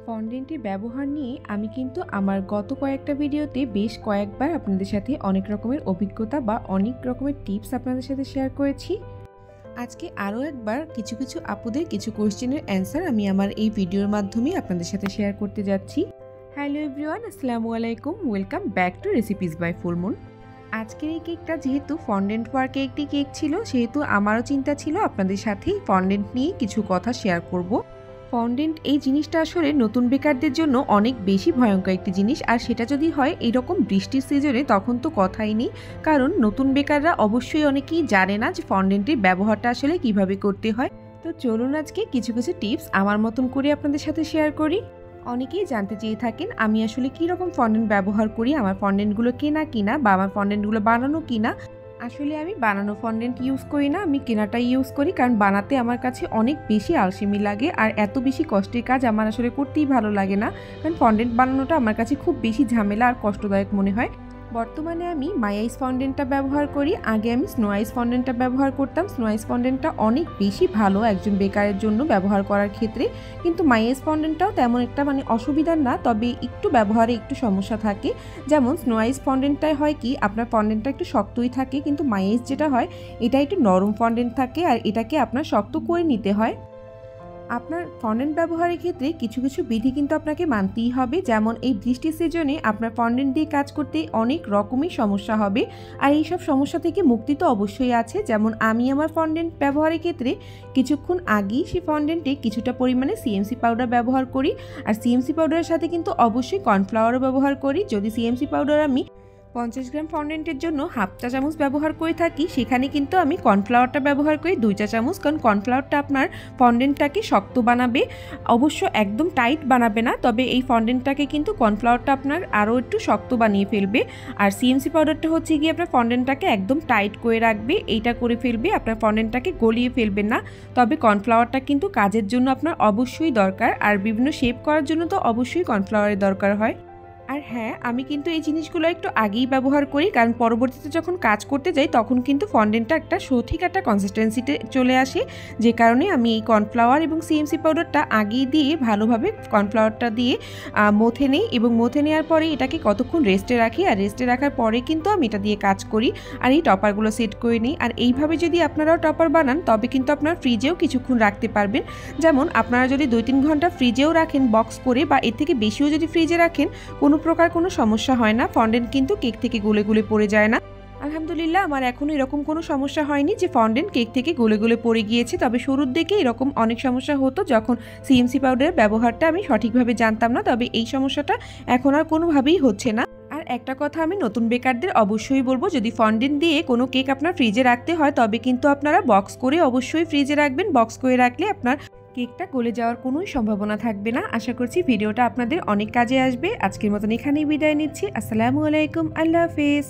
ফন্ডেন্টের ব্যবহার নিয়ে আমি কিন্তু আমার গত কয়েকটা ভিডিওতে বেশ কয়েকবার আপনাদের সাথে অনেক রকমের অভিজ্ঞতা বা অনেক রকমের টিপস আপনাদের সাথে শেয়ার করেছি। আজকে আরও একবার কিছু কিছু আপুদের কিছু কোয়েশ্চেনের অ্যান্সার আমি আমার এই ভিডিওর মাধ্যমে আপনাদের সাথে শেয়ার করতে যাচ্ছি। হ্যালো এভরিওয়ান, আসসালামু আলাইকুম, welcome back to recipes by Fullmoon. আজকের এই কেকটা যেহেতু ফন্ডেন্ট ওয়ার্কে একটি কেক ছিল, সেহেতু আমারও চিন্তা ছিল আপনাদের সাথে ফন্ডেন্ট নিয়ে কিছু কথা শেয়ার করব। ফন্ডেন্ট এই জিনিসটা আসলে নতুন বেকারদের জন্য অনেক বেশি ভয়ঙ্কর একটি জিনিস, আর সেটা যদি হয় এরকম বৃষ্টির সিজনে তখন তো কথাই নেই, কারণ নতুন বেকাররা অবশ্যই অনেকেই জানে না যে ফন্ডেন্টের ব্যবহারটা আসলে কিভাবে করতে হয়। তো চলুন আজকে কিছু কিছু টিপস আমার মতন করে আপনাদের সাথে শেয়ার করি। অনেকেই জানতে চেয়ে থাকেন আমি আসলে কী রকম ফন্ডেন্ট ব্যবহার করি, আমার ফন্ডেন্টগুলো কেনা কিনা বা আমার ফন্ডেন্টগুলো বানানো কিনা। আসলে আমি বানানো ফন্ডেন্ট ইউজ করি না, আমি কেনাটাই ইউজ করি, কারণ বানাতে আমার কাছে অনেক বেশি আলসেমি লাগে আর এত বেশি কষ্টের কাজ আমার আসলে করতেই ভালো লাগে না, কারণ ফন্ডেন্ট বানানোটা আমার কাছে খুব বেশি ঝামেলা আর কষ্টদায়ক মনে হয়। বর্তমানে আমি মাই আইস ফন্ডেন্টটা ব্যবহার করি, আগে আমি স্নো আইস ফন্ডেন্টটা ব্যবহার করতাম। স্নো আইস ফন্ডেন্টটা অনেক বেশি ভালো একজন বেকারের জন্য ব্যবহার করার ক্ষেত্রে, কিন্তু মাই আইস ফন্ডেন্টটাও তেমন একটা অসুবিধার না, তবে একটু ব্যবহারে একটু সমস্যা থাকে। যেমন স্নো আইস ফন্ডেন্টটায় হয় কি, আপনার ফন্ডেন্টটা একটু শক্তই থাকে, কিন্তু মাই আইস যেটা হয় এটা একটু নরম ফন্ডেন্ট থাকে আর এটাকে আপনার শক্ত করে নিতে হয়। আপনার ফন্ডেন্ট ব্যবহারের ক্ষেত্রে কিছু কিছু বিধি কিন্তু আপনাকে মানতেই হবে। যেমন এই বৃষ্টির সিজনে আপনার ফন্ডেন্ট দিয়ে কাজ করতে অনেক রকমই সমস্যা হবে, আর এই সব সমস্যা থেকে মুক্তি তো অবশ্যই আছে। যেমন আমি আমার ফন্ডেন্ট ব্যবহারের ক্ষেত্রে কিছুক্ষণ আগেই সেই ফন্ডেন্টে কিছুটা পরিমাণে সিএমসি পাউডার ব্যবহার করি, আর সিএমসি পাউডারের সাথে কিন্তু অবশ্যই কর্নফ্লাওয়ারও ব্যবহার করি। যদি সিএমসি পাউডার আমি 50 গ্রাম ফন্ডেন্টের জন্য হাফ চা চামচ ব্যবহার করে থাকি, সেখানে কিন্তু আমি কর্নফ্লাওয়ারটা ব্যবহার করি 2 চা চামচ, কারণ কর্নফ্লাওয়ারটা আপনার ফন্ডেন্টটাকে শক্ত বানাবে, অবশ্য একদম টাইট বানাবে না, তবে এই ফন্ডেন্টটাকে কিন্তু কর্নফ্লাওয়ারটা আপনার আরও একটু শক্ত বানিয়ে ফেলবে। আর সিএমসি পাউডারটা হচ্ছে গিয়ে আপনার ফন্ডেন্টটাকে একদম টাইট করে রাখবে, এইটা করে ফেলবে, আপনার ফন্ডেন্টটাকে গলিয়ে ফেলবেন না। তবে কর্নফ্লাওয়ারটা কিন্তু কাজের জন্য আপনার অবশ্যই দরকার, আর বিভিন্ন শেপ করার জন্য তো অবশ্যই কর্নফ্লাওয়ারের দরকার হয়। আর হ্যাঁ, আমি কিন্তু এই জিনিসগুলো একটু আগেই ব্যবহার করি, কারণ পরবর্তীতে যখন কাজ করতে যাই তখন কিন্তু ফন্ডেন্টটা একটা সঠিক একটা কনসিস্টেন্সিতে চলে আসে, যে কারণে আমি এই কর্নফ্লাওয়ার এবং সিএমসি পাউডারটা আগেই দিয়ে ভালোভাবে কর্নফ্লাওয়ারটা দিয়ে মথে নিই, এবং মথে নেওয়ার পরে এটাকে কতক্ষণ রেস্টে রাখি, আর রেস্টে রাখার পরে কিন্তু আমি এটা দিয়ে কাজ করি আর এই টপারগুলো সেট করে নিই। আর এইভাবে যদি আপনারাও টপার বানান তবে কিন্তু আপনার ফ্রিজেও কিছুক্ষণ রাখতে পারবেন। যেমন আপনারা যদি 2-3 ঘন্টা ফ্রিজেও রাখেন বক্স করে, বা এর থেকে বেশিও যদি ফ্রিজে রাখেন, কোনো প্রকার কোনো সমস্যা হয় না, ফন্ডেন্ট কিন্তু কেক থেকে গলে গলে পড়ে যায় না। আলহামদুলিল্লাহ আমার এখনও এরকম কোনো সমস্যা হয়নি যে ফন্ডেন্ট কেক থেকে গলে গলে পড়ে গিয়েছে। তবে শুরুর দিকে এরকম অনেক সমস্যা হতো যখন সিএমসি পাউডারের ব্যবহারটা আমি সঠিকভাবে জানতাম না, তবে এই সমস্যাটা এখন আর কোনোভাবেই হচ্ছে না। আর একটা কথা আমি নতুন বেকারদের অবশ্যই বলবো, যদি ফন্ডেন্ট দিয়ে কোনো কেক আপনার ফ্রিজে রাখতে হয় তবে কিন্তু আপনারা বক্স করে অবশ্যই ফ্রিজে রাখবেন। বক্স করে রাখলে আপনার কেকটা গলে যাওয়ার কোনোই সম্ভাবনা থাকবে না। আশা করছি ভিডিওটা আপনাদের অনেক কাজে আসবে। আজকের মতন এখানেই বিদায় নিচ্ছি। আসসালামু আলাইকুম, আল্লাহ হাফেজ।